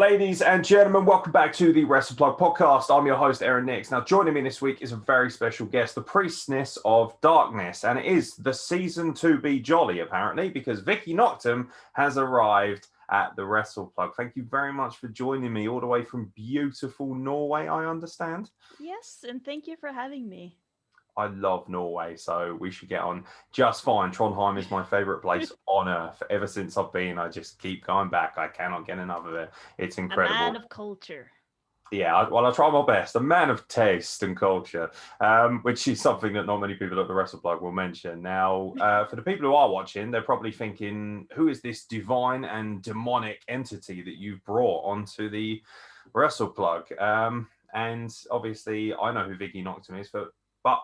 Ladies and gentlemen, welcome back to the Wrestle podcast. I'm your host, Aeron Nix. Now, joining me this week is a very special guest, the Priestess of Darkness, and it is the season to be jolly, apparently, because Vikki Noctem has arrived at the Wrestle. Thank you very much for joining me all the way from beautiful Norway, I understand. Yes, and thank you for having me. I love Norway, so we should get on just fine. Trondheim is my favourite place on earth. Ever since I've been, I just keep going back. I cannot get enough of it. It's A incredible. man of culture. Yeah, I try my best. A man of taste and culture, which is something that not many people at the Wrestle Plug will mention. Now, for the people who are watching, they're probably thinking, who is this divine and demonic entity that you've brought onto the Wrestle Plug? And obviously, I know who Vikki Noctem is, but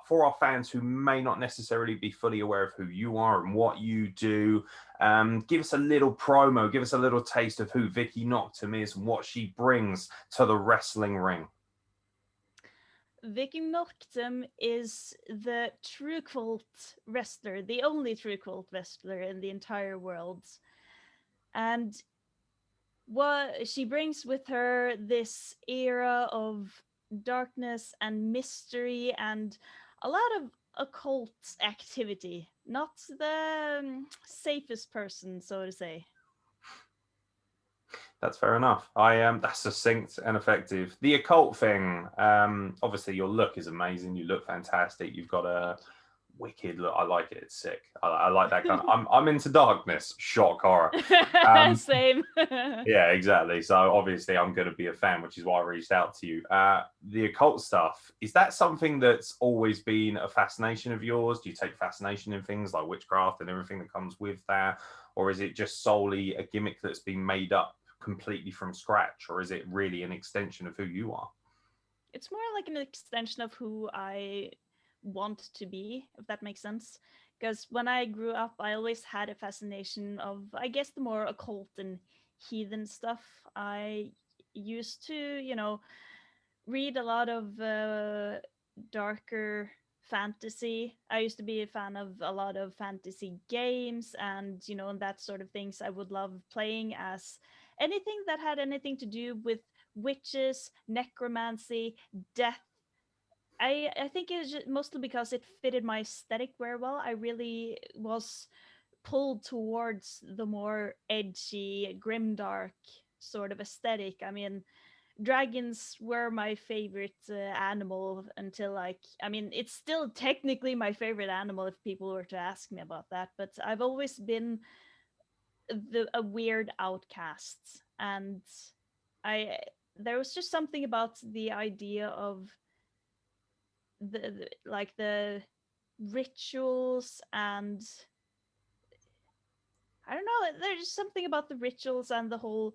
for our fans who may not necessarily be fully aware of who you are and what you do, give us a little promo, give us a little taste of who Vikki Noctem is and what she brings to the wrestling ring. Vikki Noctem is the true cult wrestler, the only true cult wrestler in the entire world. And what she brings with her this era of darkness and mystery and a lot of occult activity. Not the safest person, so to say. That's fair enough. That's succinct and effective. The occult thing, obviously your look is amazing. You look fantastic. You've got a wicked look. I like it. It's sick. I like that kind of, I'm into darkness, shock horror. Same. Yeah, exactly. So obviously I'm going to be a fan, which is why I reached out to you. The occult stuff, is that something that's always been a fascination of yours? Do you take fascination in things like witchcraft and everything that comes with that? Or is it just solely a gimmick that's been made up completely from scratch? Or is it really an extension of who you are? It's more like an extension of who I want to be, if that makes sense. Because when I grew up, I always had a fascination of, I guess, the more occult and heathen stuff. I used to, read a lot of darker fantasy. I used to be a fan of a lot of fantasy games and, and that sort of things. I would love playing as anything that had anything to do with witches, necromancy, death. I think it was just mostly because it fitted my aesthetic very well. I really was pulled towards the more edgy, grimdark sort of aesthetic. I mean, dragons were my favorite animal until it's still technically my favorite animal if people were to ask me about that. But I've always been a weird outcast, and I there was just something about the idea of the rituals and I don't know. There's something about the rituals and the whole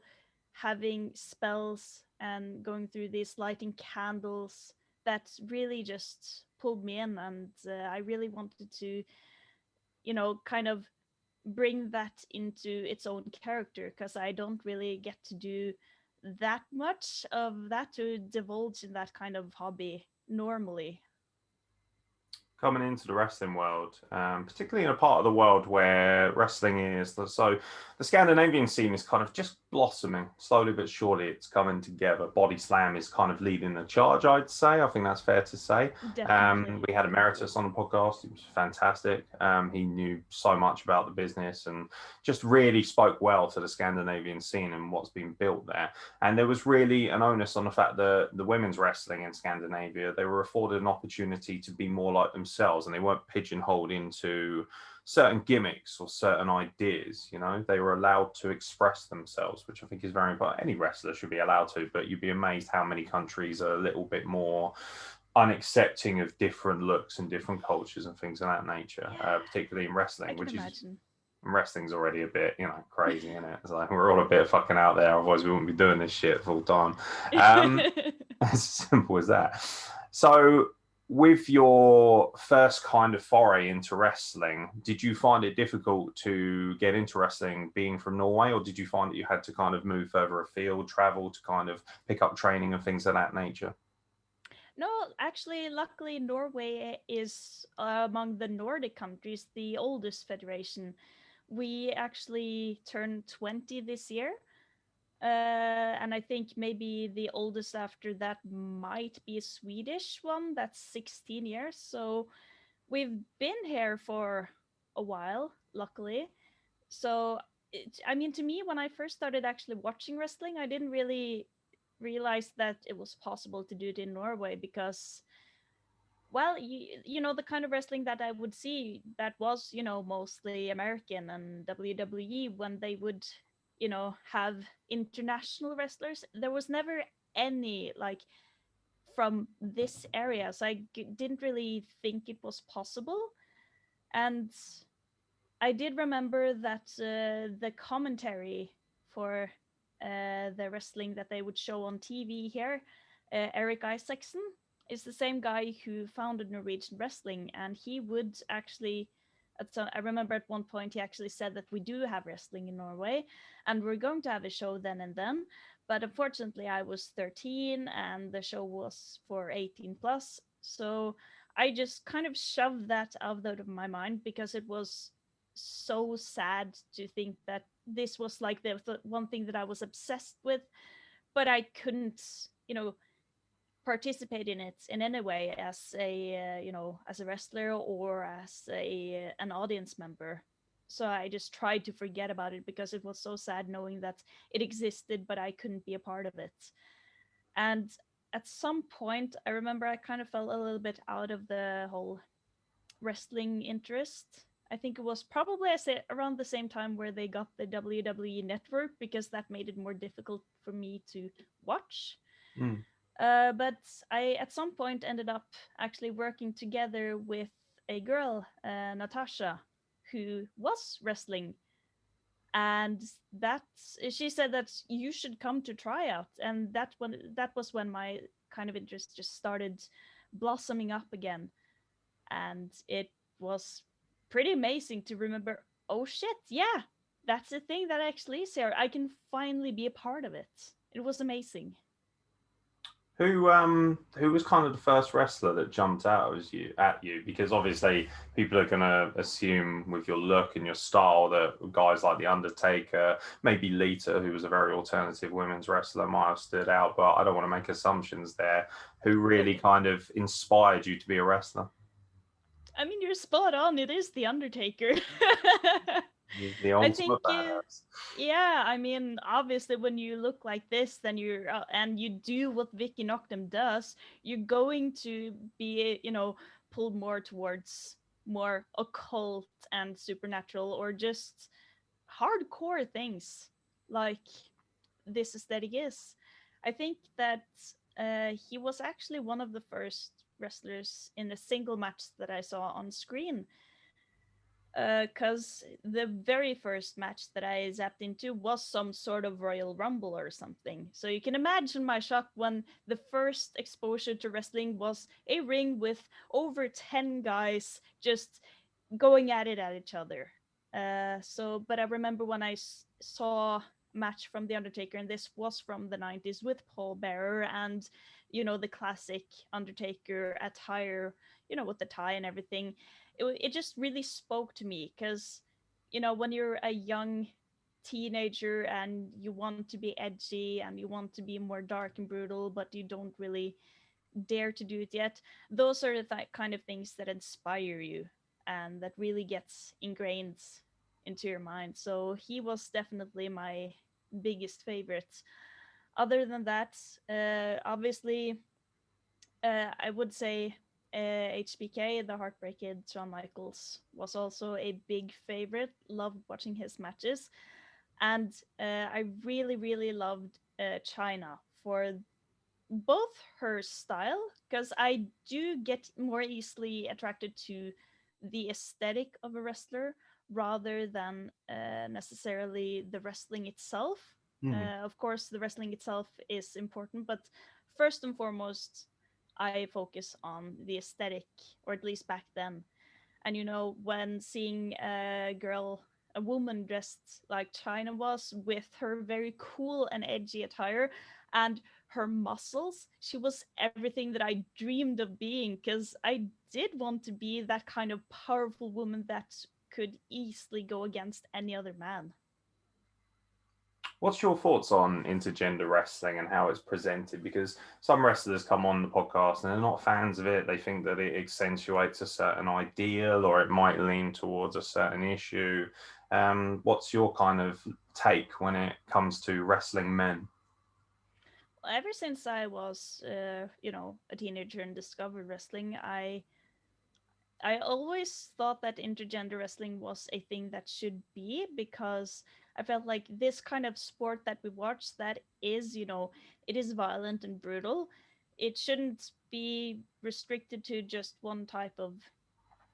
having spells and going through these lighting candles that really just pulled me in, and I really wanted to, kind of bring that into its own character because I don't really get to do that much of that to divulge in that kind of hobby normally. Coming into the wrestling world, particularly in a part of the world where wrestling is. So the Scandinavian scene is kind of just blossoming slowly but surely. It's coming together. Body Slam is kind of leading the charge, I'd say. I think that's fair to say. Definitely. We had Emeritus on the podcast. He was fantastic. He knew so much about the business and just really spoke well to the Scandinavian scene and what's been built there. And there was really an onus on the fact that the women's wrestling in Scandinavia, they were afforded an opportunity to be more like themselves, and they weren't pigeonholed into certain gimmicks or certain ideas. They were allowed to express themselves, which I think is very important. Any wrestler should be allowed to, but you'd be amazed how many countries are a little bit more unaccepting of different looks and different cultures and things of that nature, particularly in wrestling, I can which is imagine. wrestling's already a bit, crazy, isn't it? It's like we're all a bit fucking out there, otherwise we wouldn't be doing this shit full time. As simple as that. So with your first kind of foray into wrestling, did you find it difficult to get into wrestling being from Norway, or did you find that you had to kind of move further afield, travel to kind of pick up training and things of that nature? No, actually, luckily, Norway is among the Nordic countries the oldest federation. We actually turned 20 this year. And I think maybe the oldest after that might be a Swedish one that's 16 years. So we've been here for a while, luckily. So, I mean, to me, when I first started actually watching wrestling, I didn't really realize that it was possible to do it in Norway because, well, the kind of wrestling that I would see that was, mostly American and WWE when they would, have international wrestlers. There was never any like from this area, so didn't really think it was possible. And I did remember that the commentary for the wrestling that they would show on TV here, Eric Isaacson, is the same guy who founded Norwegian wrestling, and he would actually. I remember at one point he actually said that we do have wrestling in Norway, and we're going to have a show then and then. But unfortunately, I was 13, and the show was for 18 plus. So I just kind of shoved that out of my mind because it was so sad to think that this was like the one thing that I was obsessed with, but I couldn't, participate in it in any way as as a wrestler or as an audience member. So I just tried to forget about it because it was so sad knowing that it existed, but I couldn't be a part of it. And at some point, I remember I kind of fell a little bit out of the whole wrestling interest. I think it was probably I say around the same time where they got the WWE network because that made it more difficult for me to watch. Mm. But I at some point ended up actually working together with a girl, Natasha, who was wrestling, and that she said that you should come to tryout, and that was when my kind of interest just started blossoming up again, and it was pretty amazing to remember, oh shit, yeah, that's a thing that actually is here. I can finally be a part of it. It was amazing. Who was kind of the first wrestler that jumped out as you at you? Because obviously people are gonna assume with your look and your style that guys like The Undertaker, maybe Lita, who was a very alternative women's wrestler, might have stood out, but I don't want to make assumptions there. Who really kind of inspired you to be a wrestler? I mean, you're spot on. It is The Undertaker. He's the I ultimate think, badass. yeah, I mean, obviously, when you look like this, then and you do what Vikki Noctem does, you're going to be, pulled more towards more occult and supernatural or just hardcore things like this aesthetic is. I think that he was actually one of the first wrestlers in a single match that I saw on screen. Because the very first match that I zapped into was some sort of Royal Rumble or something. So you can imagine my shock when the first exposure to wrestling was a ring with over 10 guys just going at it at each other. But I remember when I saw match from The Undertaker, and this was from the 90s with Paul Bearer and, the classic Undertaker attire, with the tie and everything. It just really spoke to me because, when you're a young teenager and you want to be edgy and you want to be more dark and brutal, but you don't really dare to do it yet, those are the kind of things that inspire you and that really gets ingrained into your mind. So he was definitely my biggest favorite. Other than that, obviously, I would say HBK, the Heartbreaker Shawn Michaels, was also a big favorite. Loved watching his matches. And I really, really loved China for both her style, because I do get more easily attracted to the aesthetic of a wrestler rather than necessarily the wrestling itself. Hmm. Of course, the wrestling itself is important, but first and foremost, I focus on the aesthetic, or at least back then. And when seeing a woman dressed like China was with her very cool and edgy attire and her muscles, she was everything that I dreamed of being, because I did want to be that kind of powerful woman that could easily go against any other man. What's your thoughts on intergender wrestling and how it's presented? Because some wrestlers come on the podcast and they're not fans of it. They think that it accentuates a certain ideal or it might lean towards a certain issue. What's your kind of take when it comes to wrestling men? Ever since I was, a teenager and discovered wrestling, I always thought that intergender wrestling was a thing that should be, because I felt like this kind of sport that we watch, that is, it is violent and brutal. It shouldn't be restricted to just one type of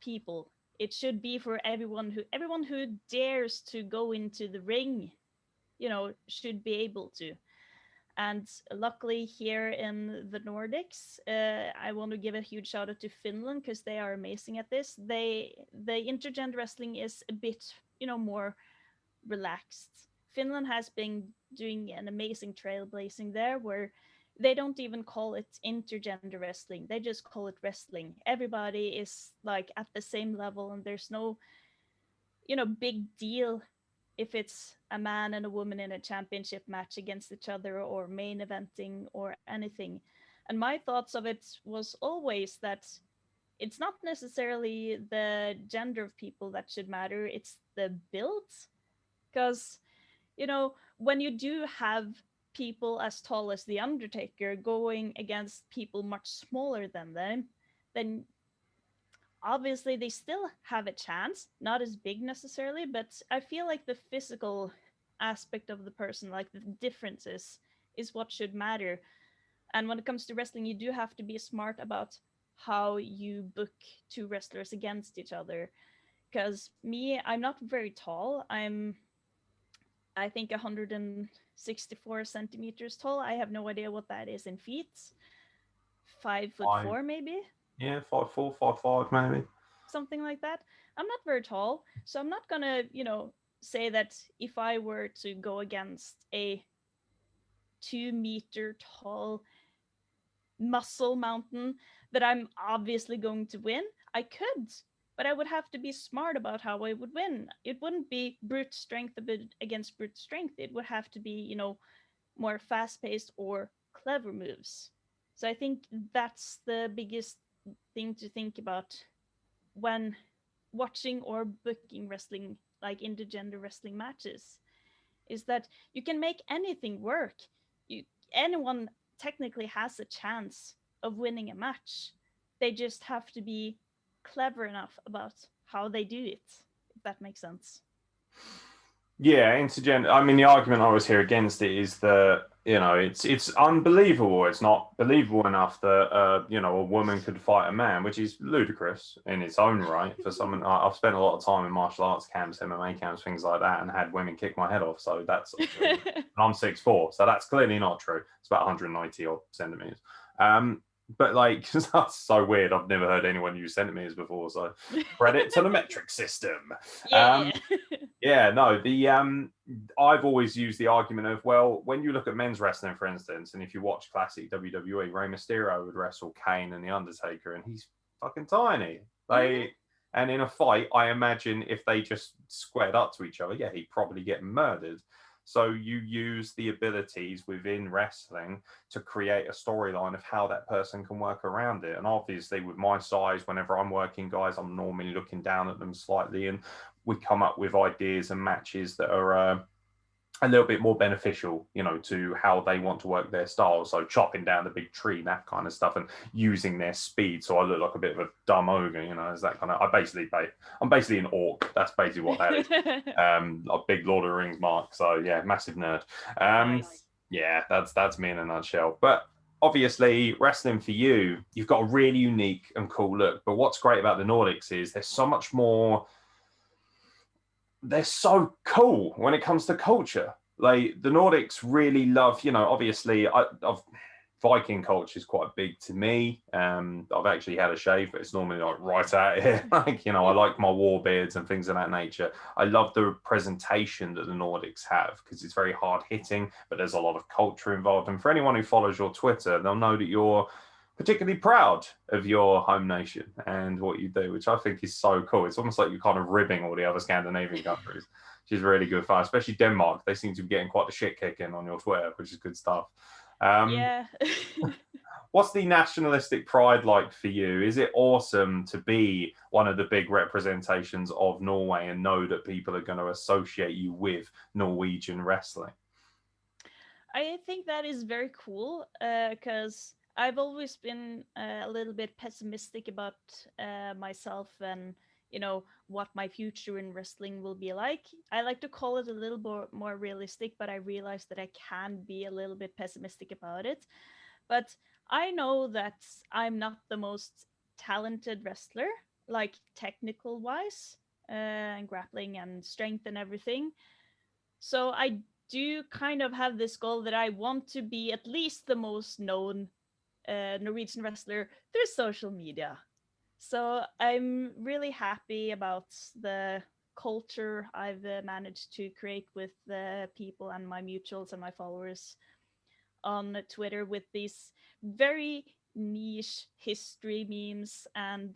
people. It should be for everyone who dares to go into the ring, should be able to. And luckily, here in the Nordics, I want to give a huge shout out to Finland, because they are amazing at this. The intergender wrestling is a bit, more relaxed. Finland has been doing an amazing trailblazing there, where they don't even call it intergender wrestling. They just call it wrestling. Everybody is like at the same level, and there's no, big deal if it's a man and a woman in a championship match against each other, or main eventing, or anything. And my thoughts of it was always that it's not necessarily the gender of people that should matter, it's the build. Because, when you do have people as tall as The Undertaker going against people much smaller than them, then obviously they still have a chance, not as big necessarily, but I feel like the physical aspect of the person, like the differences, is what should matter. And when it comes to wrestling, you do have to be smart about how you book two wrestlers against each other. Because me, I'm not very tall. I think 164 centimeters tall. I have no idea what that is in feet. 5 foot I, four, maybe, yeah, 5'4", 5'5", maybe. something like that. I'm not very tall, so I'm not gonna, say that if I were to go against a 2 meter tall muscle mountain, that I'm obviously going to win. I could, but I would have to be smart about how I would win. It wouldn't be brute strength against brute strength. It would have to be, more fast paced or clever moves. So I think that's the biggest thing to think about when watching or booking wrestling, like intergender wrestling matches, is that you can make anything work. You Anyone technically has a chance of winning a match. They just have to be clever enough about how they do it, if that makes sense. Yeah, intergender. I mean, the argument I always hear against it is that it's unbelievable. It's not believable enough that a woman could fight a man, which is ludicrous in its own right. For someone, I've spent a lot of time in martial arts camps, MMA camps, things like that, and had women kick my head off. So that's and I'm 6'4", so that's clearly not true. It's about 190 odd centimeters. But like, that's so weird. I've never heard anyone use centimeters before. So credit to the metric system. Yeah. Yeah, no, I've always used the argument of, well, when you look at men's wrestling, for instance, and if you watch classic WWE, Rey Mysterio would wrestle Kane and The Undertaker, and he's fucking tiny. And in a fight, I imagine if they just squared up to each other, yeah, he'd probably get murdered. So you use the abilities within wrestling to create a storyline of how that person can work around it. And obviously, with my size, whenever I'm working guys, I'm normally looking down at them slightly, and we come up with ideas and matches that are a little bit more beneficial, to how they want to work their style. So chopping down the big tree, that kind of stuff, and using their speed. So I look like a bit of a dumb ogre, is that kind of, I'm basically an orc. That's basically what that is. A big Lord of the Rings mark. So yeah, massive nerd. Nice. Yeah, that's me in a nutshell. But obviously, wrestling for you, you've got a really unique and cool look. But what's great about the Nordics is there's so much more. They're so cool when it comes to culture. Like the Nordics really love, obviously Viking culture is quite big to me. I've actually had a shave, but it's normally like right out here. Like, I like my war beards and things of that nature. I love the presentation that the Nordics have because it's very hard hitting, but there's a lot of culture involved. And for anyone who follows your Twitter, they'll know that you're particularly proud of your home nation and what you do, which I think is so cool. It's almost like you're kind of ribbing all the other Scandinavian countries, which is really good fun, especially Denmark. They seem to be getting quite the shit kicking on your Twitter, which is good stuff. Yeah. What's the nationalistic pride like for you? Is it awesome to be one of the big representations of Norway and know that people are going to associate you with Norwegian wrestling? I think that is very cool because I've always been a little bit pessimistic about myself and what my future in wrestling will be like. I like to call it a little more realistic, but I realize that I can be a little bit pessimistic about it. But I know that I'm not the most talented wrestler, like technical wise, and grappling and strength and everything. So I do kind of have this goal that I want to be at least the most known Norwegian wrestler through social media. So I'm really happy about the culture I've managed to create with the people and my mutuals and my followers on Twitter with these very niche history memes. And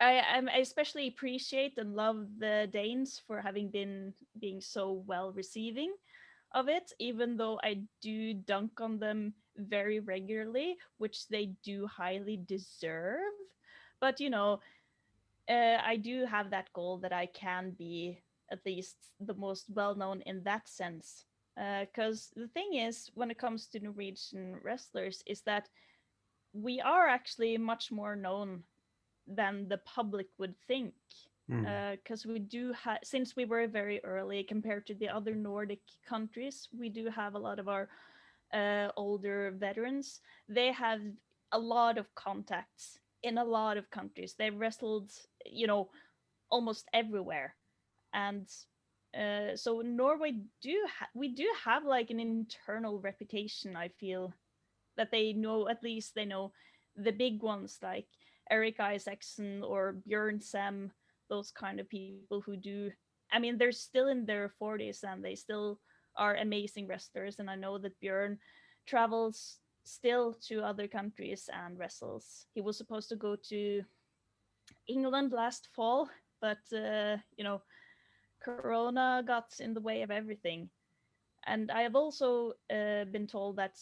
I especially appreciate and love the Danes for having been being so well receiving of it, even though I do dunk on them very regularly, which they do highly deserve. But I do have that goal that I can be at least the most well known in that sense. Because the thing is, when it comes to Norwegian wrestlers, is that we are actually much more known than the public would think. Because we do have, since we were very early compared to the other Nordic countries, we do have a lot of our older veterans. They have a lot of contacts in a lot of countries. They've wrestled, almost everywhere. And so Norway we do have like an internal reputation. I feel that they know, at least they know the big ones like Eric Isaacson or Björn Sem, those kind of people who do. I mean, they're still in their 40s and they still are amazing wrestlers. And I know that Björn travels still to other countries and wrestles. He was supposed to go to England last fall, but Corona got in the way of everything. And I have also been told that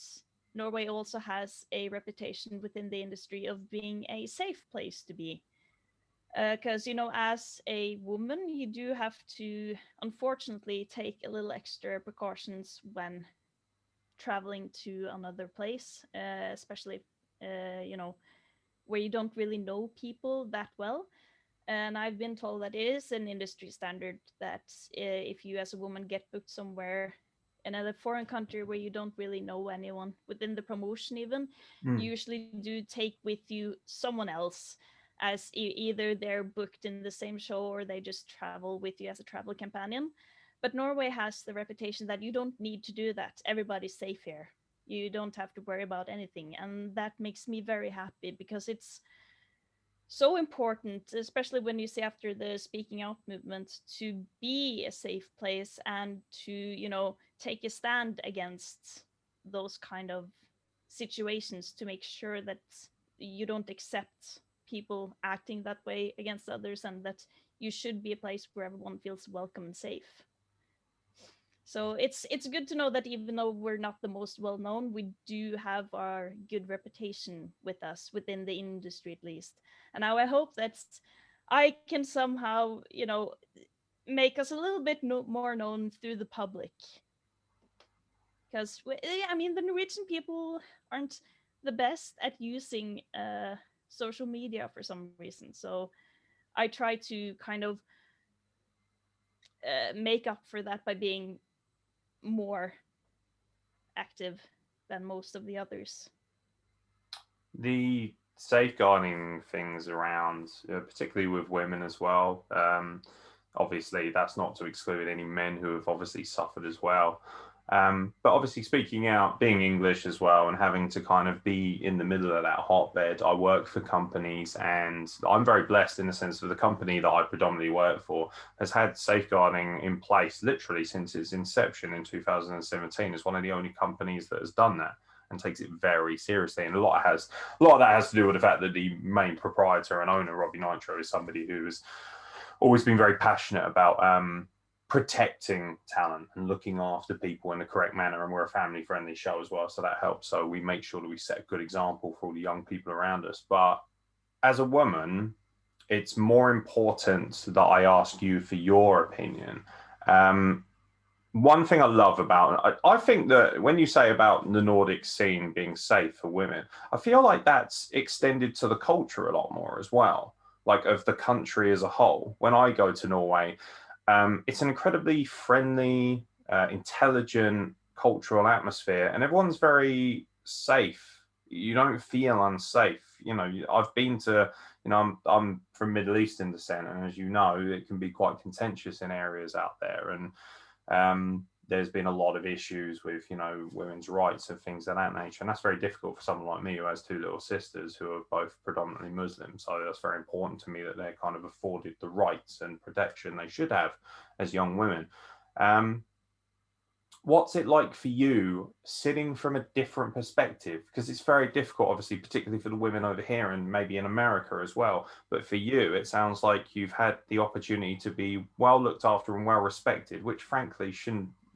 Norway also has a reputation within the industry of being a safe place to be. Because, as a woman, you do have to, unfortunately, take a little extra precautions when traveling to another place, especially, where you don't really know people that well. And I've been told that it is an industry standard that if you as a woman get booked somewhere in a foreign country where you don't really know anyone within the promotion even, you usually do take with you someone else, as either they're booked in the same show or they just travel with you as a travel companion. But Norway has the reputation that you don't need to do that. Everybody's safe here. You don't have to worry about anything. And that makes me very happy because it's so important, especially when you see after the speaking out movement, to be a safe place and to, take a stand against those kind of situations to make sure that you don't accept people acting that way against others and that you should be a place where everyone feels welcome and safe. So it's good to know that even though we're not the most well known, we do have our good reputation with us within the industry at least. And now I hope that I can somehow, make us a little bit more known through the public. Because I mean, the Norwegian people aren't the best at using social media for some reason. So I try to kind of make up for that by being more active than most of the others. The safeguarding things around, particularly with women as well. Obviously, that's not to exclude any men who have obviously suffered as well. But obviously, speaking out, being English as well, and having to kind of be in the middle of that hotbed. I work for companies, and I'm very blessed in the sense of the company that I predominantly work for has had safeguarding in place literally since its inception in 2017. It's one of the only companies that has done that. and takes it very seriously. And a lot of that has to do with the fact that the main proprietor and owner, Robbie Nitro, is somebody who has always been very passionate about protecting talent and looking after people in the correct manner. And we're a family friendly show as well, so that helps. So we make sure that we set a good example for all the young people around us. But as a woman, it's more important that I ask you for your opinion. One thing I love about, I think that when you say about the Nordic scene being safe for women, I feel like that's extended to the culture a lot more as well, like of the country as a whole. When I go to Norway, it's an incredibly friendly, intelligent cultural atmosphere, and everyone's very safe. You don't feel unsafe. You know, I've been to, you know, I'm from Middle Eastern descent, and as you know, it can be quite contentious in areas out there. And there's been a lot of issues with, you know, women's rights and things of that nature. And that's very difficult for someone like me who has two little sisters who are both predominantly Muslim. So that's very important to me that they're kind of afforded the rights and protection they should have as young women. What's it like for you sitting from a different perspective? Because it's very difficult, obviously, particularly for the women over here and maybe in America as well. But for you, it sounds like you've had the opportunity to be well looked after and well respected, which frankly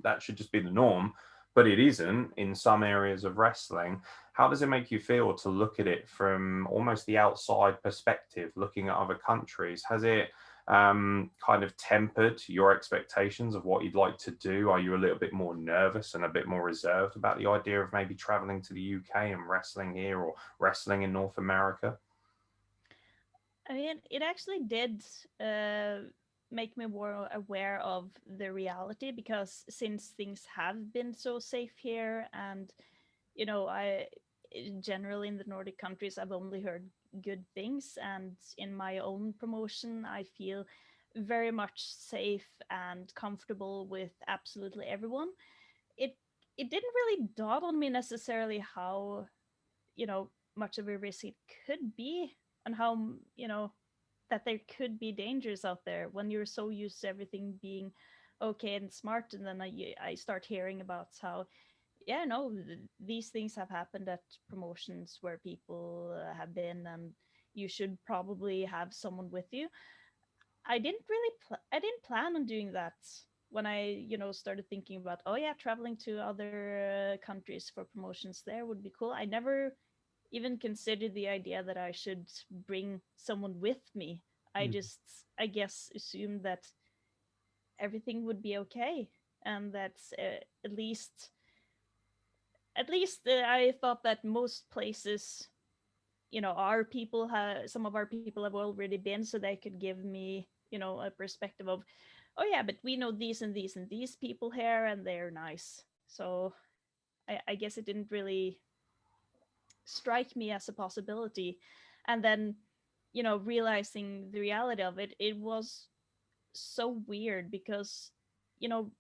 that should just be the norm, but it isn't in some areas of wrestling. How does it make you feel to look at it from almost the outside perspective, looking at other countries? Has it kind of tempered your expectations of what you'd like to do? Are you a little bit more nervous and a bit more reserved about the idea of maybe traveling to the UK and wrestling here or wrestling in North America? I mean, it actually did make me more aware of the reality, because since things have been so safe here, and you know, I generally in the Nordic countries, I've only heard good things, and in my own promotion, I feel very much safe and comfortable with absolutely everyone. It it didn't really dawn on me necessarily how, you know, much of a risk it could be, and how, you know, that there could be dangers out there when you're so used to everything being okay and smart. And then I start hearing about how, yeah, no, these things have happened at promotions where people have been, and you should probably have someone with you. I didn't plan on doing that when I, you know, started thinking about, oh yeah, traveling to other countries for promotions there would be cool. I never even considered the idea that I should bring someone with me. I just, I guess, assumed that everything would be okay, and that's at least I thought that most places, you know, our people have, some of our people have already been, so they could give me, you know, a perspective of, oh yeah, but we know these and these and these people here, and they're nice. So I guess it didn't really strike me as a possibility. And then, you know, realizing the reality of it, it was so weird because, you know,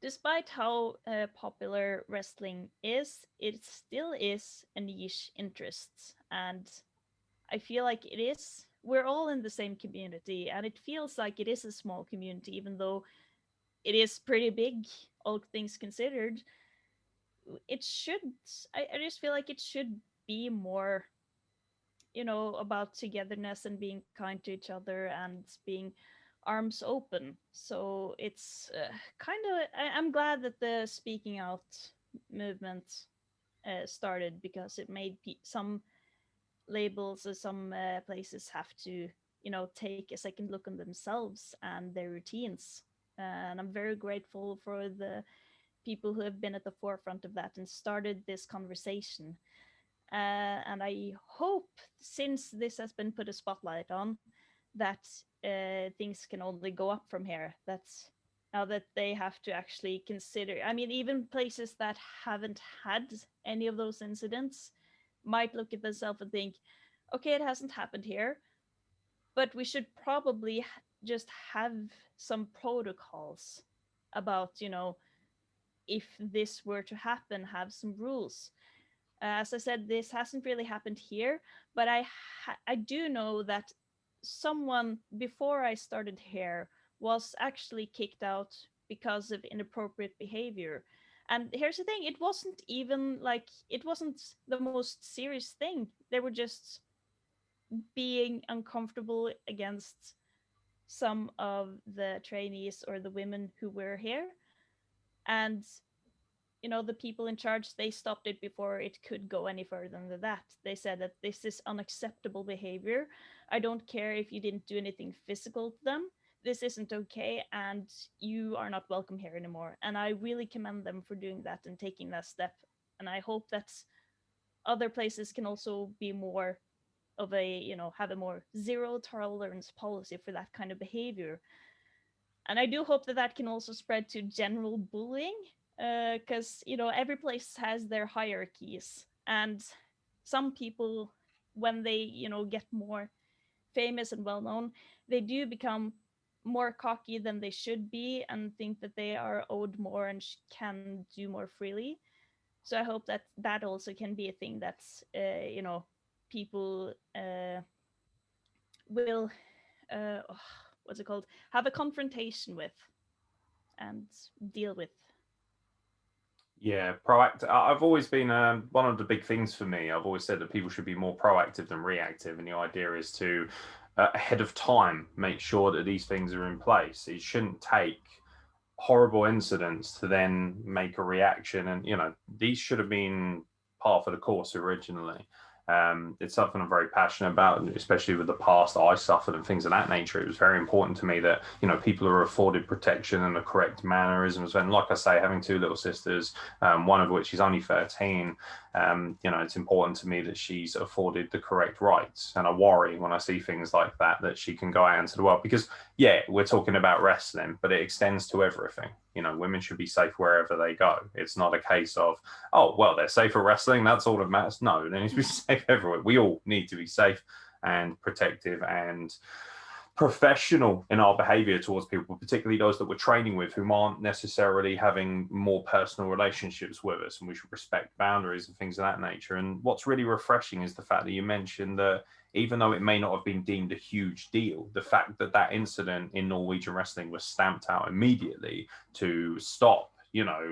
despite how popular wrestling is, it still is a niche interest. And I feel like it is, we're all in the same community, and it feels like it is a small community, even though it is pretty big, all things considered. It should, I just feel like it should be more, you know, about togetherness and being kind to each other and being arms open. So it's kind of, I'm glad that the speaking out movement started, because it made some labels or some places have to, you know, take a second look on themselves and their routines. And I'm very grateful for the people who have been at the forefront of that and started this conversation. And I hope, since this has been put a spotlight on, that things can only go up from here. That's now that they have to actually consider. I mean, even places that haven't had any of those incidents might look at themselves and think, okay, it hasn't happened here, but we should probably just have some protocols about, you know, if this were to happen, have some rules. As I said, this hasn't really happened here, but I do know that someone before I started here was actually kicked out because of inappropriate behavior. And here's the thing, it wasn't even like, it wasn't the most serious thing. They were just being uncomfortable against some of the trainees or the women who were here. And the people in charge, they stopped it before it could go any further than that. They said that this is unacceptable behavior. I don't care if you didn't do anything physical to them. This isn't okay, and you are not welcome here anymore. And I really commend them for doing that and taking that step. And I hope that other places can also be more of a, have a more zero tolerance policy for that kind of behavior. And I do hope that that can also spread to general bullying, because every place has their hierarchies, and some people, when they get more famous and well known, they do become more cocky than they should be and think that they are owed more and can do more freely. So I hope that that also can be a thing that's people will what's it called, have a confrontation with and deal with. Yeah, proactive. I've always been one of the big things for me. I've always said that people should be more proactive than reactive, and the idea is to ahead of time make sure that these things are in place. It shouldn't take horrible incidents to then make a reaction, and these should have been part of the course originally. It's something I'm very passionate about, especially with the past that I suffered and things of that nature. It was very important to me that people are afforded protection and the correct mannerisms. And like I say, having two little sisters, one of which is only 13, it's important to me that she's afforded the correct rights. And I worry when I see things like that she can go out into the world, because we're talking about wrestling, but it extends to everything. Women should be safe wherever they go. It's not a case of, oh, well, they're safe at wrestling, that's all that matters. No, they need to be safe everywhere. We all need to be safe and protective and professional in our behavior towards people, particularly those that we're training with who aren't necessarily having more personal relationships with us, and we should respect boundaries and things of that nature. And what's really refreshing is the fact that you mentioned that even though it may not have been deemed a huge deal, the fact that that incident in Norwegian wrestling was stamped out immediately to stop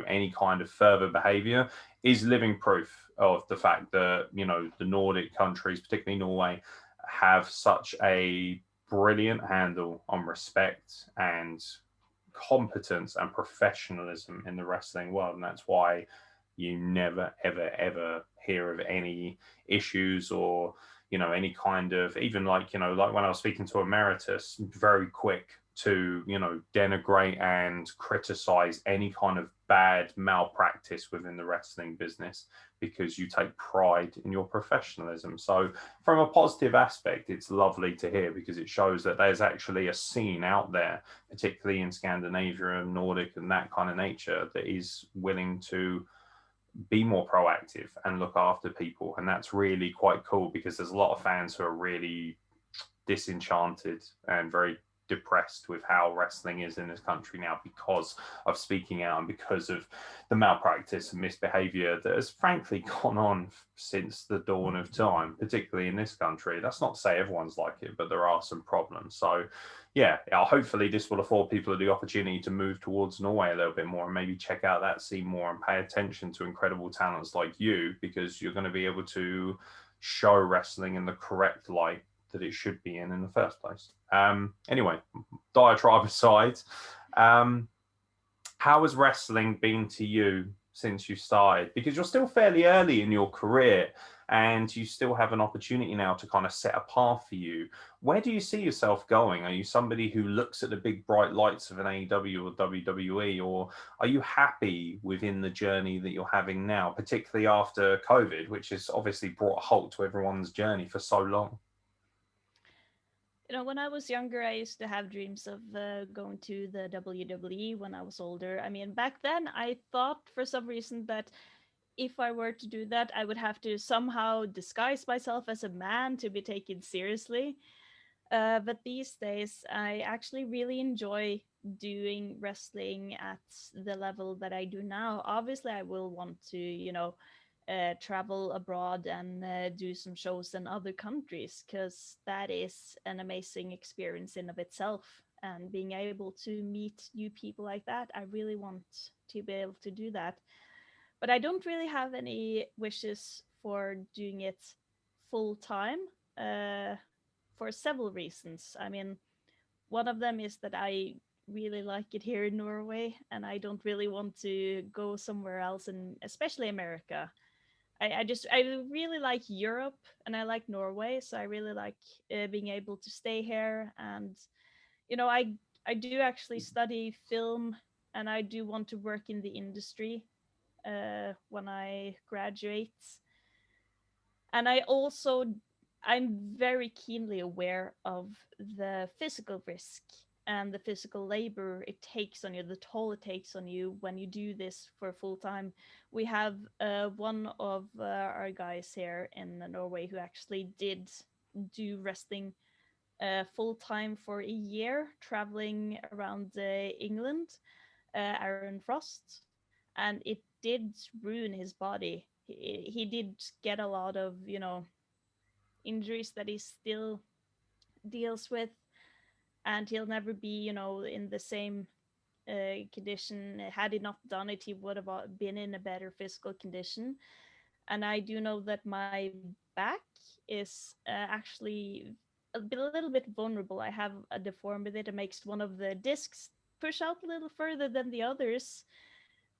any kind of further behavior is living proof of the fact that the Nordic countries, particularly Norway, have such a brilliant handle on respect and competence and professionalism in the wrestling world. And that's why you never, ever, ever hear of any issues or, any kind of, even like when I was speaking to Emeritus, very quick to, denigrate and criticize any kind of bad malpractice within the wrestling business, because you take pride in your professionalism. So from a positive aspect, it's lovely to hear, because it shows that there's actually a scene out there, particularly in Scandinavia and Nordic and that kind of nature, that is willing to be more proactive and look after people. And that's really quite cool, because there's a lot of fans who are really disenchanted and very depressed with how wrestling is in this country now, because of speaking out and because of the malpractice and misbehavior that has frankly gone on since the dawn of time, particularly in this country. That's not to say everyone's like it, but there are some problems. So hopefully this will afford people the opportunity to move towards Norway a little bit more and maybe check out that scene more and pay attention to incredible talents like you, because you're going to be able to show wrestling in the correct light that it should be in the first place. Anyway, diatribe aside, how has wrestling been to you since you started? Because you're still fairly early in your career and you still have an opportunity now to kind of set a path for you. Where do you see yourself going? Are you somebody who looks at the big bright lights of an AEW or WWE, or are you happy within the journey that you're having now, particularly after COVID, which has obviously brought a halt to everyone's journey for so long? When I was younger, I used to have dreams of going to the WWE when I was older. I mean, back then, I thought for some reason that if I were to do that, I would have to somehow disguise myself as a man to be taken seriously. But these days, I actually really enjoy doing wrestling at the level that I do now. Obviously, I will want to, travel abroad and do some shows in other countries, because that is an amazing experience in of itself. And being able to meet new people like that, I really want to be able to do that. but I don't really have any wishes for doing it full time, uh, for several reasons. I mean, one of them is that I really like it here in Norway, and I don't really want to go somewhere else, and especially America. I really like Europe, and I like Norway, so I really like being able to stay here. And I do actually study film, and I do want to work in the industry when I graduate. And I'm very keenly aware of the physical risk and the physical labor it takes on you, the toll it takes on you when you do this for full time. We have one of our guys here in Norway who actually did do wrestling full time for a year, traveling around England, Aaron Frost, and it did ruin his body. He did get a lot of, injuries that he still deals with, and he'll never be, in the same condition. Had he not done it, he would have been in a better physical condition. And I do know that my back is actually a little bit vulnerable. I have a deformity that makes one of the discs push out a little further than the others.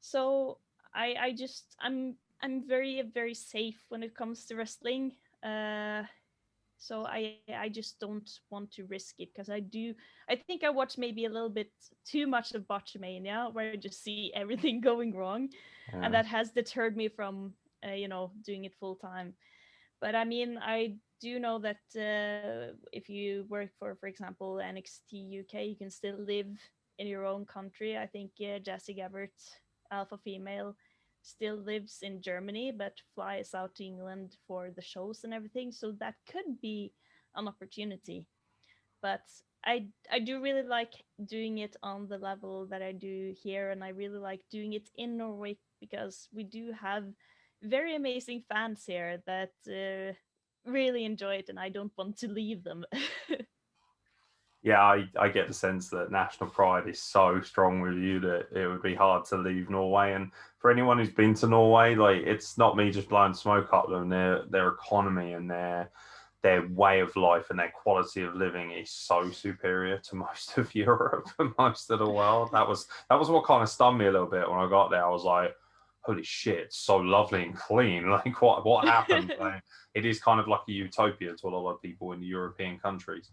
So I'm very very safe when it comes to wrestling. So I just don't want to risk it, because I think I watch maybe a little bit too much of Botchamania, where I just see everything going wrong, and Yeah. that has deterred me from doing it full time. But I mean, I do know that if you work for example, NXT UK, you can still live in your own country. I think Jessie Gabbert, alpha female, still lives in Germany but flies out to England for the shows and everything. So that could be an opportunity. But I do really like doing it on the level that I do here, and I really like doing it in Norway because we do have very amazing fans here that really enjoy it, and I don't want to leave them. Yeah, I get the sense that national pride is so strong with you that it would be hard to leave Norway. And for anyone who's been to Norway, like, it's not me just blowing smoke up them. Their economy and their way of life and their quality of living is so superior to most of Europe and most of the world. That was what kind of stunned me a little bit when I got there. I was like, holy shit, it's so lovely and clean. Like, what happened? Like, it is kind of like a utopia to a lot of people in the European countries.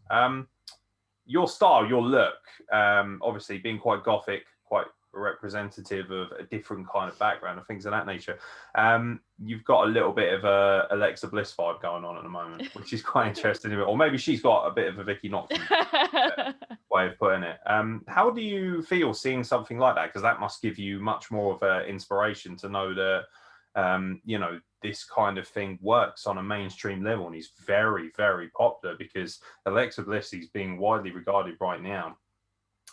Your style, your look, obviously being quite gothic, quite representative of a different kind of background and things of that nature. You've got a little bit of a Alexa Bliss vibe going on at the moment, which is quite interesting. Or maybe she's got a bit of a Vikki Noctem way of putting it. How do you feel seeing something like that? Because that must give you much more of an inspiration to know that this kind of thing works on a mainstream level, and he's very, very popular, because Alexa Bliss is being widely regarded right now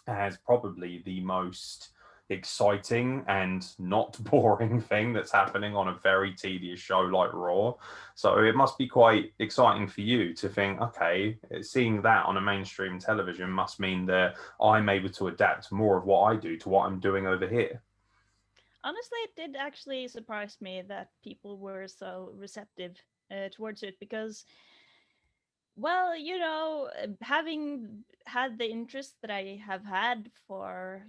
as probably the most exciting and not boring thing that's happening on a very tedious show like Raw. So it must be quite exciting for you to think, okay, seeing that on a mainstream television must mean that I'm able to adapt more of what I do to what I'm doing over here. Honestly, it did actually surprise me that people were so receptive towards it, because, well, having had the interest that I have had for,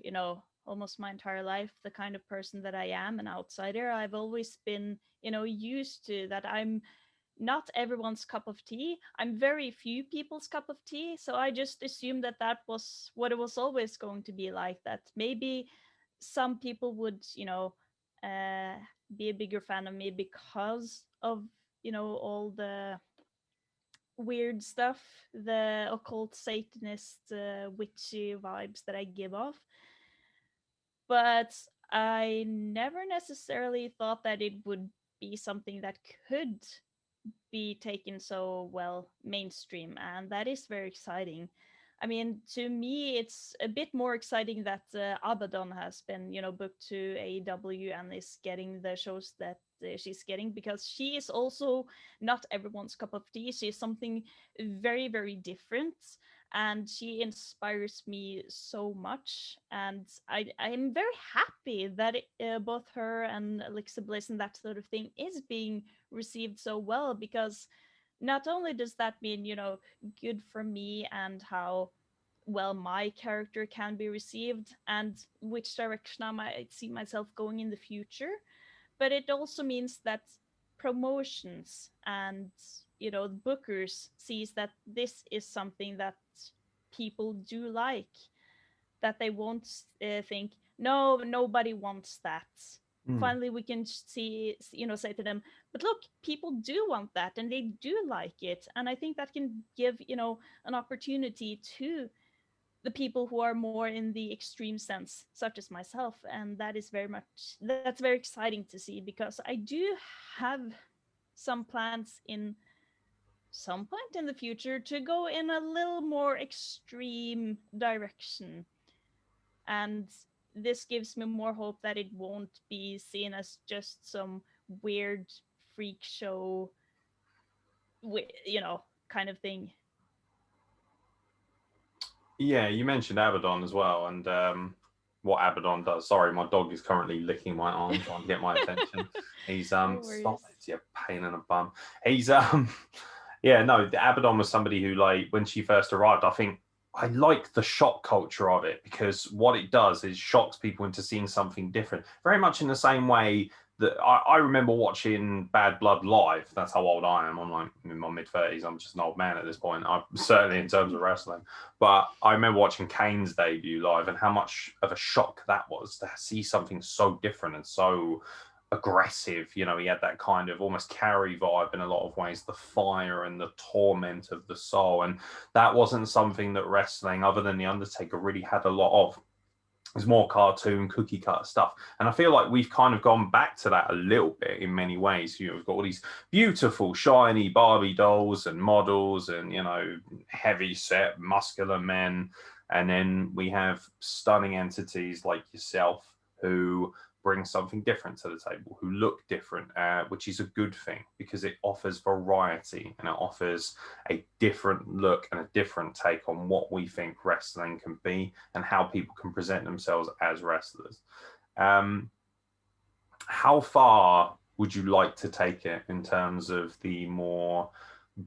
almost my entire life, the kind of person that I am, an outsider, I've always been, used to that. I'm not everyone's cup of tea. I'm very few people's cup of tea. So I just assumed that that was what it was always going to be like. That maybe some people would, uh, be a bigger fan of me because of, all the weird stuff, the occult Satanist, witchy vibes that I give off. But I never necessarily thought that it would be something that could be taken so well mainstream, and that is very exciting. I mean, to me, it's a bit more exciting that Abaddon has been, booked to AEW and is getting the shows that she's getting, because she is also not everyone's cup of tea. She is something very, very different. and she inspires me so much. And I'm very happy that both her and Alexa Bliss and that sort of thing is being received so well, because not only does that mean, good for me and how well my character can be received and which direction I might see myself going in the future, but it also means that promotions and the bookers sees that this is something that people do like, that they won't think, no, nobody wants that. Mm. Finally we can see, say to them, but look, people do want that and they do like it. And I think that can give an opportunity to the people who are more in the extreme sense, such as myself. And that's very exciting to see, because I do have some plans in some point in the future to go in a little more extreme direction. And this gives me more hope that it won't be seen as just some weird freak show, kind of thing. Yeah, you mentioned Abaddon as well, and what Abaddon does. Sorry, my dog is currently licking my arm, trying to get my attention. He's No stop worries. it, you pain in the bum. He's yeah, no, the Abaddon was somebody who, like, when she first arrived, I think I like the shock culture of it, because what it does is shocks people into seeing something different. Very much in the same way that I remember watching Bad Blood live. That's how old I am. I'm like in my mid-30s. I'm just an old man at this point. I'm certainly in terms of wrestling. But I remember watching Kane's debut live and how much of a shock that was to see something so different and so aggressive. You know, he had that kind of almost Carrie vibe in a lot of ways, the fire and the torment of the soul. And that wasn't something that wrestling, other than The Undertaker, really had a lot of. It's more cartoon, cookie cutter stuff. And I feel like we've kind of gone back to that a little bit in many ways. You know, we've got all these beautiful, shiny Barbie dolls and models and, heavy set, muscular men. And then we have stunning entities like yourself who bring something different to the table, who look different, which is a good thing because it offers variety and it offers a different look and a different take on what we think wrestling can be and how people can present themselves as wrestlers. Um, how far would you like to take it in terms of the more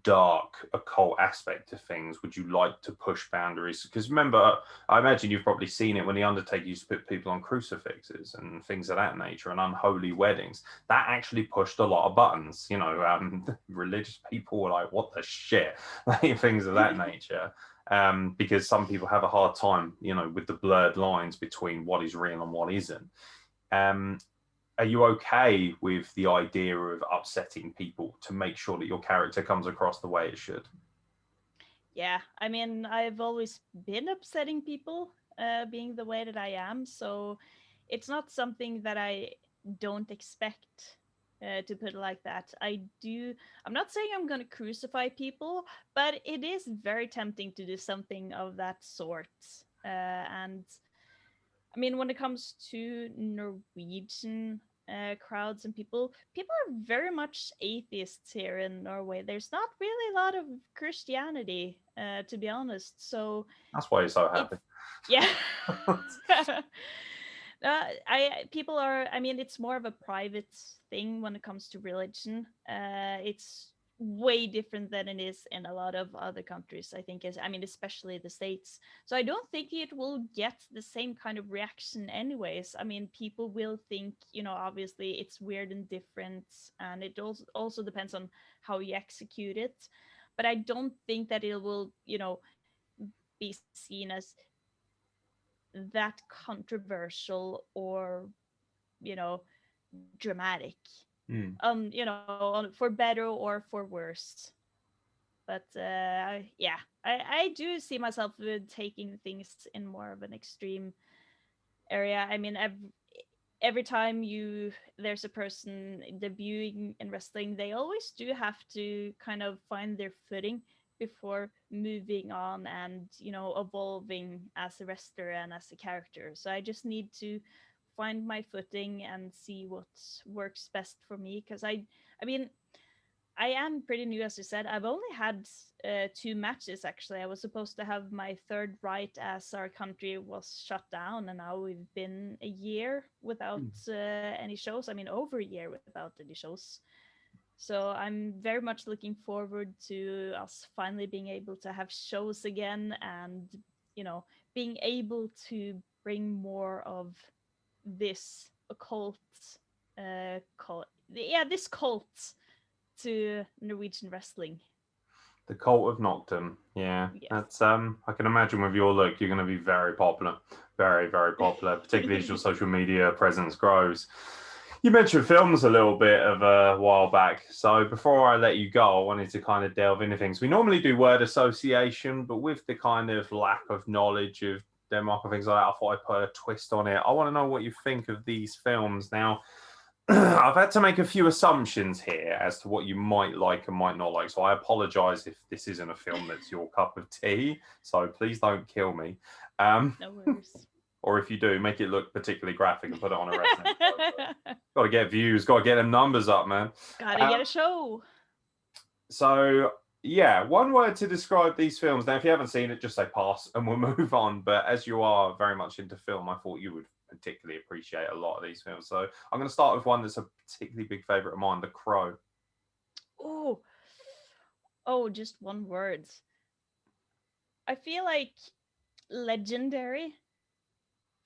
dark occult aspect of things? Would you like to push boundaries? Because remember, I imagine you've probably seen it when the Undertaker used to put people on crucifixes and things of that nature and unholy weddings. That actually pushed a lot of buttons. Religious people were like, what the shit? Things of that nature. Because some people have a hard time, with the blurred lines between what is real and what isn't. Um, are you okay with the idea of upsetting people to make sure that your character comes across the way it should? Yeah, I mean, I've always been upsetting people, being the way that I am. So it's not something that I don't expect, to put it like that. I'm not saying I'm going to crucify people, but it is very tempting to do something of that sort. And I mean, when it comes to Norwegian crowds and people are very much atheists here in Norway. There's not really a lot of Christianity, to be honest. So That's why you're so it's, happy. yeah. I people are. I mean, it's more of a private thing when it comes to religion. It's way different than it is in a lot of other countries. I think, I mean, especially the States. So I don't think it will get the same kind of reaction, anyways. I mean, people will think, obviously it's weird and different, and it also depends on how you execute it. But I don't think that it will, be seen as that controversial or you know dramatic, Mm. for better or for worse. But yeah, I do see myself taking things in more of an extreme area. I mean, every time there's a person debuting in wrestling, they always do have to kind of find their footing before moving on and evolving as a wrestler and as a character. So I just need to find my footing and see what works best for me, because I mean, I am pretty new, as you said. I've only had 2 matches, actually. I was supposed to have my third right as our country was shut down, and now we've been a year without any shows. I mean, over a year without any shows. So I'm very much looking forward to us finally being able to have shows again, and, being able to bring more of this occult, this cult to Norwegian wrestling. The Cult of Noctem. Yeah, Yes. that's I can imagine with your look, you're going to be very popular, very, very popular, particularly as your social media presence grows. You mentioned films a little bit of a while back. So before I let you go, I wanted to kind of delve into things. We normally do word association, but with the kind of lack of knowledge of Denmark and things like that, I thought I'd put a twist on it. I want to know what you think of these films. Now, I've had to make a few assumptions here as to what you might like and might not like. So I apologize if this isn't a film that's your cup of tea. So please don't kill me. No worries. Or if you do, make it look particularly graphic and put it on a wrestling show. Got to get views, got to get them numbers up, man. Gotta get a show. So, yeah, one word to describe these films. Now, if you haven't seen it, just say pass and we'll move on. But as you are very much into film, I thought you would particularly appreciate a lot of these films. So I'm going to start with one that's a particularly big favorite of mine, The Crow. Oh, just one word. I feel like legendary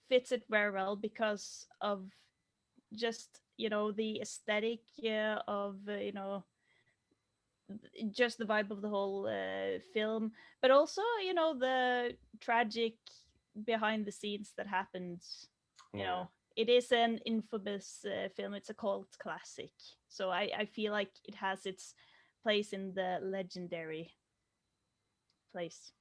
fits it very well because of just, the aesthetic of, just the vibe of the whole film, but also, the tragic behind the scenes that happened. It is an infamous film. It's a cult classic, so I feel like it has its place in the legendary place.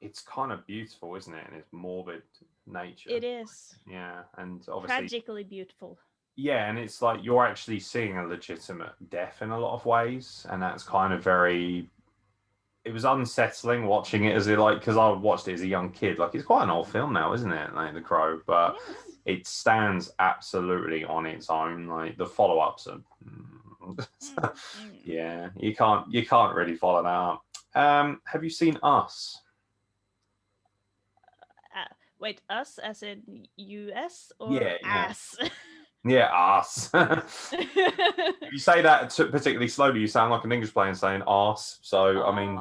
It's kind of beautiful, isn't it? And its morbid nature. It is. Yeah, and obviously Tragically beautiful. Yeah, and it's like you're actually seeing a legitimate death in a lot of ways, and that's kind of very. It was unsettling watching it because I watched it as a young kid. Like it's quite an old film now, isn't it? Like The Crow, but it stands absolutely on its own. Like the follow-ups are. Yeah, you can't really follow that up. Have you seen Us? Wait, us as in US or Yeah. ass? Yeah, arse. If you say that particularly slowly, you sound like an English player saying arse. So, I mean,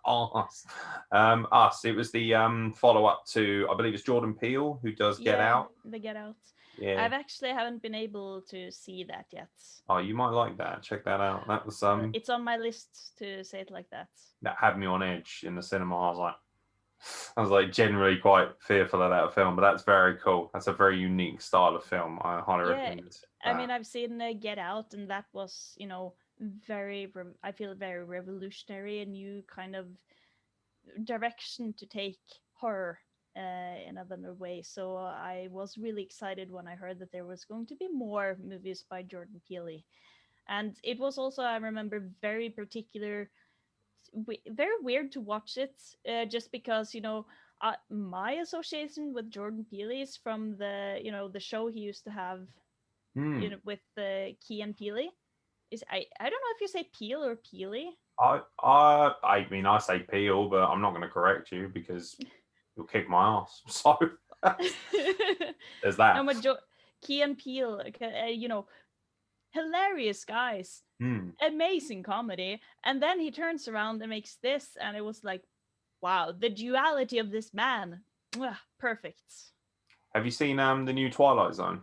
arse. Us. It was the follow-up to, I believe it's Jordan Peele who does Get Out. The Get Out. Yeah. I've actually haven't been able to see that yet. Oh, you might like that. Check that out. That was It's on my list, to say it like that. That had me on edge in the cinema. I was like generally quite fearful of that film, but that's very cool. That's a very unique style of film. I highly recommend it. I mean, I've seen Get Out, and that was, I feel very revolutionary, a new kind of direction to take horror in another way. So I was really excited when I heard that there was going to be more movies by Jordan Peele. And it was also, I remember, very weird to watch it, just because my association with Jordan Peele is from the show he used to have with Key and Peele. I don't know if you say Peel or Peely. I mean I say Peel, but I'm not going to correct you because you'll kick my ass. So there's that. No, but Key and Peele, hilarious guys. Amazing comedy. And then he turns around and makes this, and it was like, wow, the duality of this man. Perfect. Have you seen the new Twilight Zone?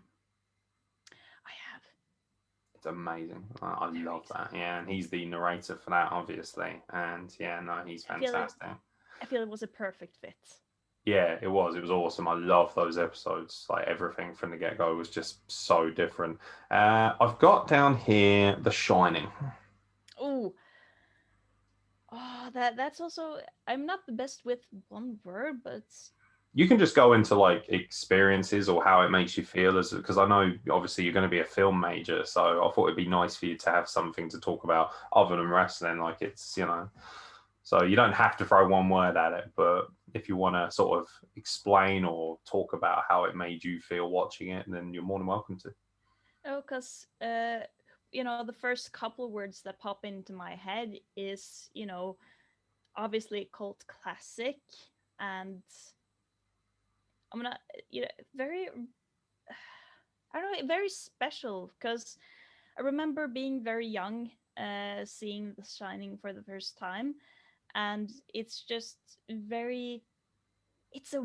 I have. It's amazing. I love that. Yeah, and he's the narrator for that, obviously. And yeah, no, he's fantastic. I feel it was a perfect fit. Yeah, it was. It was awesome. I love those episodes. Like everything from the get-go was just so different. I've got down here The Shining. Oh, that's also. I'm not the best with one word, but you can just go into like experiences or how it makes you feel, because I know obviously you're going to be a film major, so I thought it'd be nice for you to have something to talk about other than wrestling. Like it's so you don't have to throw one word at it, but if you want to sort of explain or talk about how it made you feel watching it, then you're more than welcome to. Oh, because the first couple words that pop into my head is, obviously cult classic, and I'm gonna, very, I don't know, very special, because I remember being very young, seeing The Shining for the first time, and it's just very, it's a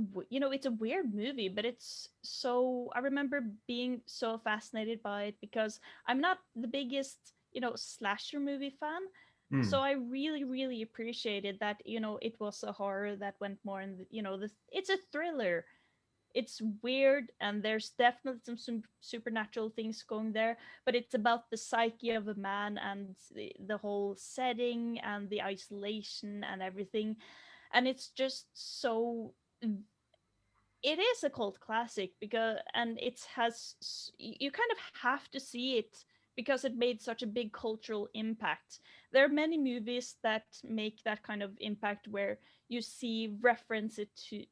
weird movie, but it's so, I remember being so fascinated by it because I'm not the biggest, slasher movie fan. So Mm. I really, really appreciated that, it was a horror that went more in the, it's a thriller. It's weird, and there's definitely some supernatural things going there, but it's about the psyche of a man, and the whole setting and the isolation and everything. And it's just so, it is a cult classic, because, and it has, you kind of have to see it because it made such a big cultural impact. There are many movies that make that kind of impact, where you see references to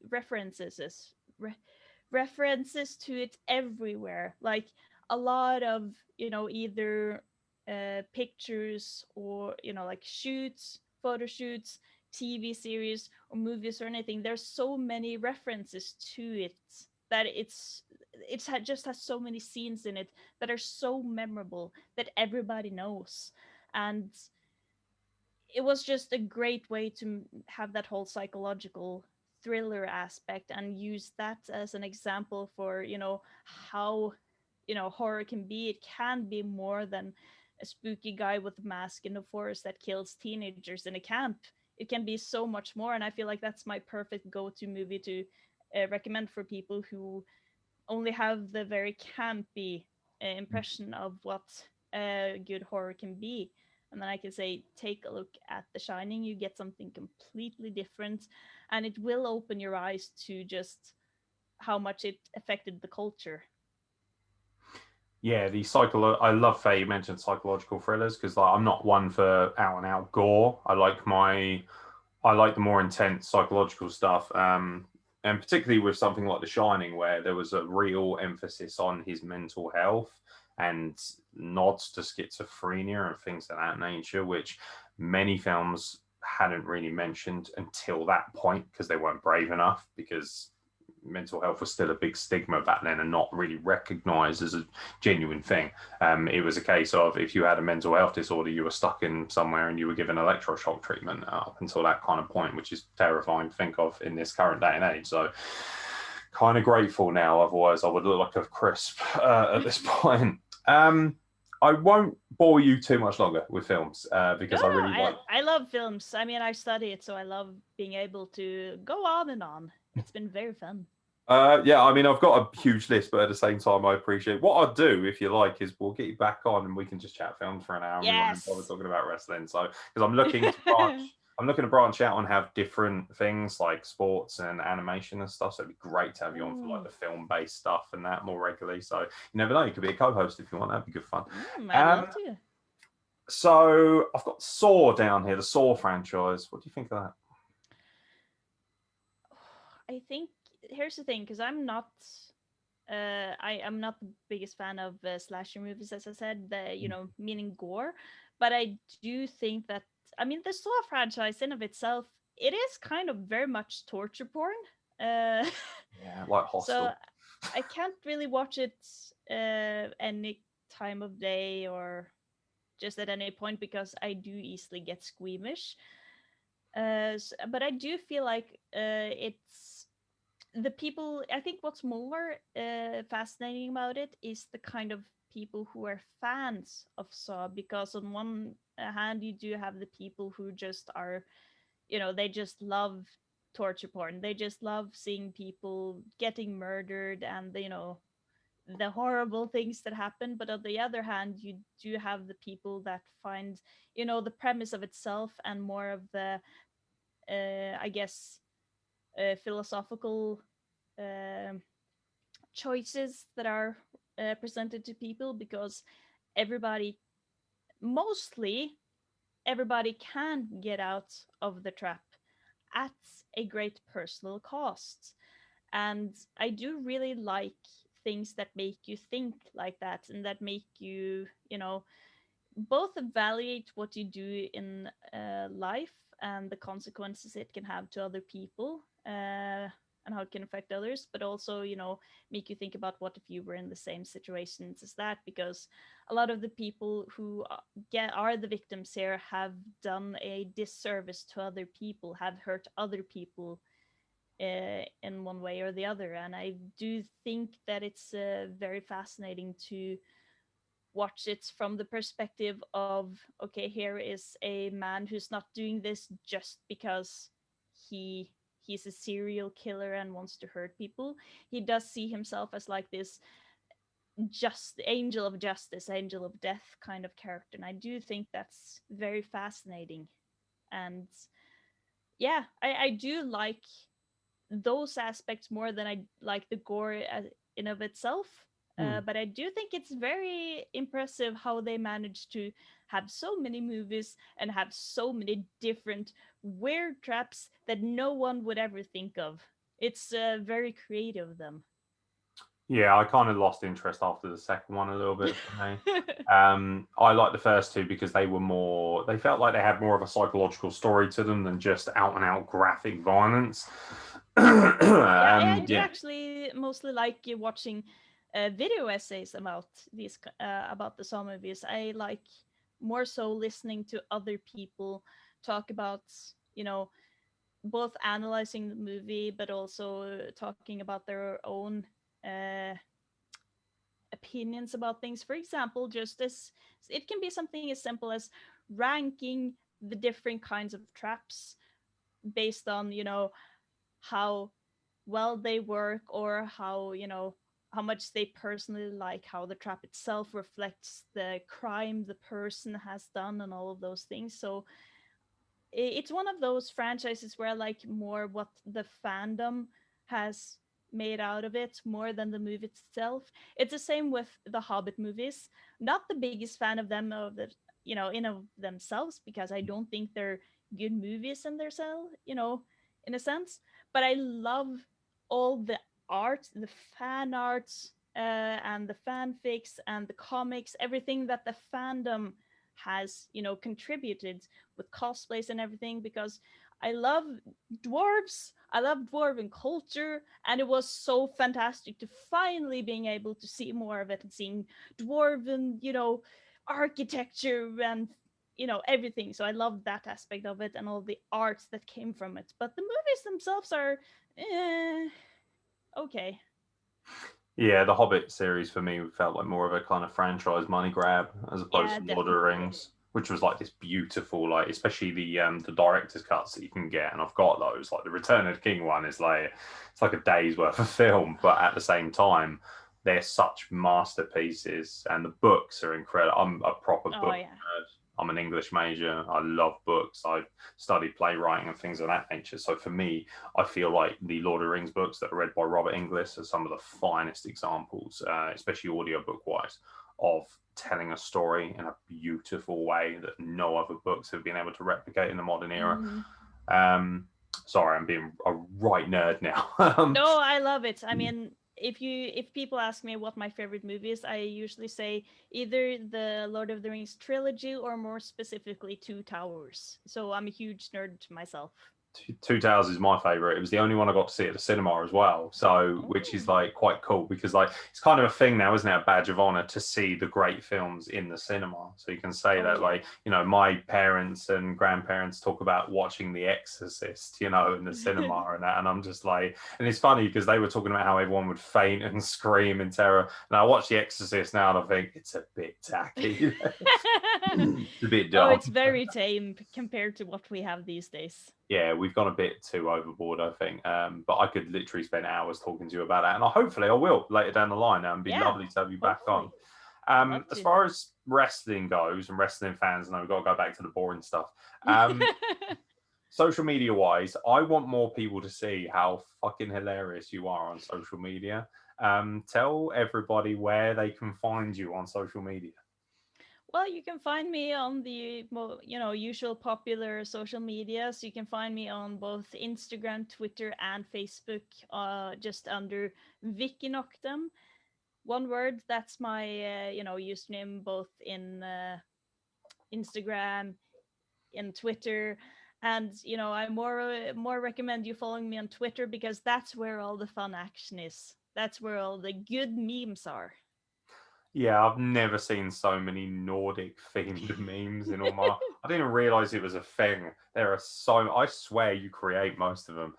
it everywhere, like a lot of, either pictures, or, like shoots, photo shoots, TV series or movies or anything. There's so many references to it that just has so many scenes in it that are so memorable that everybody knows. And it was just a great way to have that whole psychological thriller aspect, and use that as an example for, how, horror can be. It can be more than a spooky guy with a mask in the forest that kills teenagers in a camp. It can be so much more, and I feel like that's my perfect go-to movie to recommend for people who only have the very campy impression of what good horror can be. And then I can say, take a look at The Shining. You get something completely different, and it will open your eyes to just how much it affected the culture. Yeah, I love that you mentioned psychological thrillers, because like I'm not one for out and out gore. I like the more intense psychological stuff. And particularly with something like The Shining, where there was a real emphasis on his mental health and nods to schizophrenia and things of that nature, which many films hadn't really mentioned until that point because they weren't brave enough, because mental health was still a big stigma back then and not really recognized as a genuine thing. It was a case of, if you had a mental health disorder, you were stuck in somewhere and you were given electroshock treatment up until that kind of point, which is terrifying to think of in this current day and age. So kind of grateful now, otherwise I would look like a crisp at this point. I won't bore you too much longer with films No, because I no, really like. I love films. I mean, I study it, so I love being able to go on and on. It's been very fun. Yeah, I mean, I've got a huge list, but at the same time, I appreciate what I'll do if you like is we'll get you back on and we can just chat films for an hour and we won't even bother Yes. talking about wrestling. So, because I'm looking to branch out and have different things like sports and animation and stuff. So it'd be great to have you on for like Ooh. the film-based stuff and that more regularly. So you never know, you could be a co-host if you want. That'd be good fun. I'd Um, love to. so I've got Saw down here, the Saw franchise. What do you think of that? I think here's the thing, because I am not the biggest fan of slasher movies, as I said, the meaning gore, but I do think that, I mean, the Saw franchise in of itself, it is kind of very much torture porn. Uh, Yeah, like so Hostel. I can't really watch it any time of day or just at any point, because I do easily get squeamish. But I do feel like it's the people. I think what's more fascinating about it is the kind of people who are fans of Saw, because on one hand you do have the people who just are, they just love torture porn. They just love seeing people getting murdered, and the horrible things that happen. But on the other hand, you do have the people that find, the premise of itself and more of the I guess philosophical um choices that are presented to people, because everybody, mostly everybody, can get out of the trap at a great personal cost. And I do really like things that make you think like that, and that make you, both evaluate what you do in life and the consequences it can have to other people, and how it can affect others, but also, make you think about what if you were in the same situations as that, because a lot of the people who are the victims here have done a disservice to other people, have hurt other people in one way or the other. And I do think that it's very fascinating to watch it from the perspective of, okay, here is a man who's not doing this just because he he's a serial killer and wants to hurt people. He does see himself as like this just angel of justice, angel of death kind of character, and I do think that's very fascinating. And yeah, I do like those aspects more than I like the gore in of itself. Hmm. But I do think it's very impressive how they managed to have so many movies and have so many different weird traps that no one would ever think of. It's very creative of them. Yeah, I kind of lost interest after the second one a little bit for me. I like the first two because they felt like they had more of a psychological story to them than just out and out graphic violence. Yeah, I do Yeah. actually mostly like watching video essays about about the Saw movies. I like more so listening to other people talk about, you know, both analyzing the movie but also talking about their own uh, opinions about things. For example, just as it can be something as simple as ranking the different kinds of traps based on, how well they work, or how, how much they personally like how the trap itself reflects the crime the person has done and all of those things. So it's one of those franchises where I like more what the fandom has made out of it more than the movie itself. It's the same with the Hobbit movies. Not the biggest fan of them, of the, in of themselves, because I don't think they're good movies in themselves, in a sense. But I love all the art, the fan arts, and the fanfics and the comics, everything that the fandom has, contributed with cosplays and everything, because I love dwarves. I love dwarven culture, and it was so fantastic to finally being able to see more of it and seeing dwarven, architecture and everything. So I love that aspect of it and all the arts that came from it. But the movies themselves are okay. Yeah, the Hobbit series for me felt like more of a kind of franchise money grab as opposed Yeah, to Lord of the definitely. Rings, which was like this beautiful, like especially the director's cuts that you can get, and I've got those. Like the Return of the King one is like it's like a day's worth of film, but at the same time, they're such masterpieces, and the books are incredible. I'm a proper Oh book yeah. nerd. I'm an English major. I love books. I studied playwriting and things of that nature. So for me, I feel like the Lord of the Rings books that are read by Robert Inglis are some of the finest examples, especially audiobook wise, of telling a story in a beautiful way that no other books have been able to replicate in the modern era. Hmm. Um, Sorry, I'm being a right nerd now. No, I love it. I mean, if people ask me what my favorite movie is, I usually say either the Lord of the Rings trilogy or more specifically Two Towers. So I'm a huge nerd myself. Two Towers is my favorite. It was the only one I got to see at the cinema as well. So, which is Oh. like quite cool because like it's kind of a thing now, isn't it? A badge of honor to see the great films in the cinema. So you can say Oh that yeah. like, my parents and grandparents talk about watching The Exorcist, in the cinema and that. And I'm just like, and it's funny because they were talking about how everyone would faint and scream in terror. And I watch The Exorcist now and I think it's a bit tacky. It's a bit Oh, dumb. it's very tame compared to what we have these days. Yeah, we've gone a bit too overboard, I think. But I could literally spend hours talking to you about that, and hopefully I will later down the line. And it'd be Yeah, lovely to have you back on. hopefully. Love As to. far as wrestling goes and wrestling fans, and we've got to go back to the boring stuff. Um, Social media wise, I want more people to see how fucking hilarious you are on social media. Tell everybody where they can find you on social media. Well, you can find me on the usual popular social medias. You can find me on both Instagram, Twitter, and Facebook, just under Vikki Noctem. One word. That's my username both in Instagram, and Twitter. And I more recommend you following me on Twitter, because that's where all the fun action is. That's where all the good memes are. Yeah, I've never seen so many Nordic themed memes in all my. I didn't even realize it was a thing. There are so. I swear you create most of them.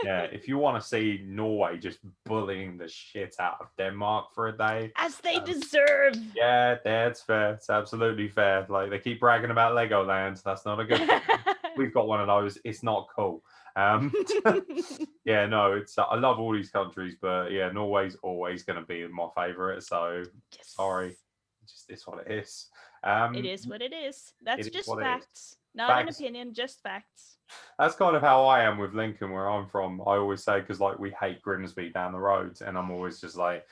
Yeah, if you want to see Norway just bullying the shit out of Denmark for a day, as they deserve. Yeah, that's fair. It's absolutely fair. Like, they keep bragging about Legoland. That's not a good thing. We've got one of those. It's not cool. Yeah, no, it's. I love all these countries, but yeah, Norway's always going to be my favorite. So sorry, it's what it is. It is what it is. That's just what it is. facts, not an opinion, just facts. That's kind of how I am with Lincoln, where I'm from. I always say, because like we hate Grimsby down the road, and I'm always just like,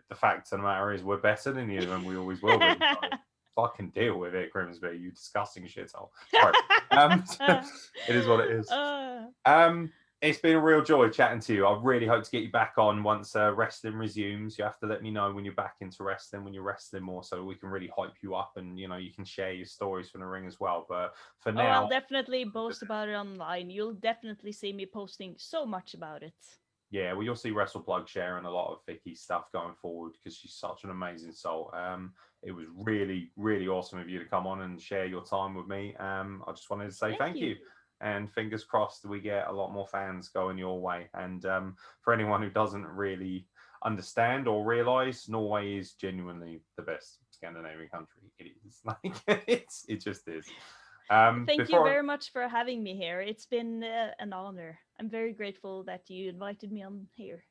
the fact of the matter is we're better than you, and we always will be. So fucking deal with it, Grimsby, you disgusting shithole. It is what it is. It's been a real joy chatting to you. I really hope to get you back on once wrestling resumes. You have to let me know when you're back into wrestling, when you're wrestling more, so we can really hype you up, and you can share your stories from the ring as well. But for now, I'll definitely boast about it online. You'll definitely see me posting so much about it. Yeah, well, you'll see WrestlePlug sharing a lot of Vikki's stuff going forward, because she's such an amazing soul. It was really, really awesome of you to come on and share your time with me. I just wanted to say thank you. And fingers crossed we get a lot more fans going your way. And for anyone who doesn't really understand or realize, Norway is genuinely the best Scandinavian country. It is. Like, it just is. Thank you very much for having me here. It's been an honor. I'm very grateful that you invited me on here.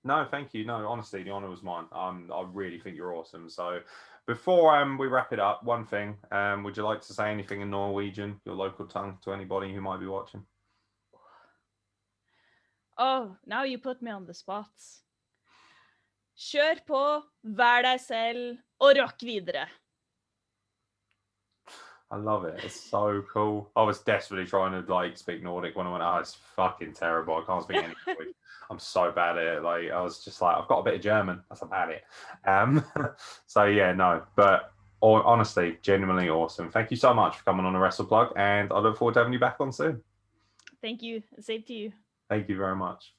No, thank you. No, honestly, the honor was mine. I really think you're awesome. So before we wrap it up, one thing, would you like to say anything in Norwegian, your local tongue, to anybody who might be watching? Oh, now you put me on the spot. Kjør på, vær deg selv, og rock videre. I love it. It's so cool. I was desperately trying to speak Nordic when I went, it's fucking terrible. I can't speak any Nordic. I'm so bad at it. Like, I was just like, I've got a bit of German. That's about it. So yeah, no, but honestly, genuinely awesome. Thank you so much for coming on the WrestlePlug, and I look forward to having you back on soon. Thank you. Same to you. Thank you very much.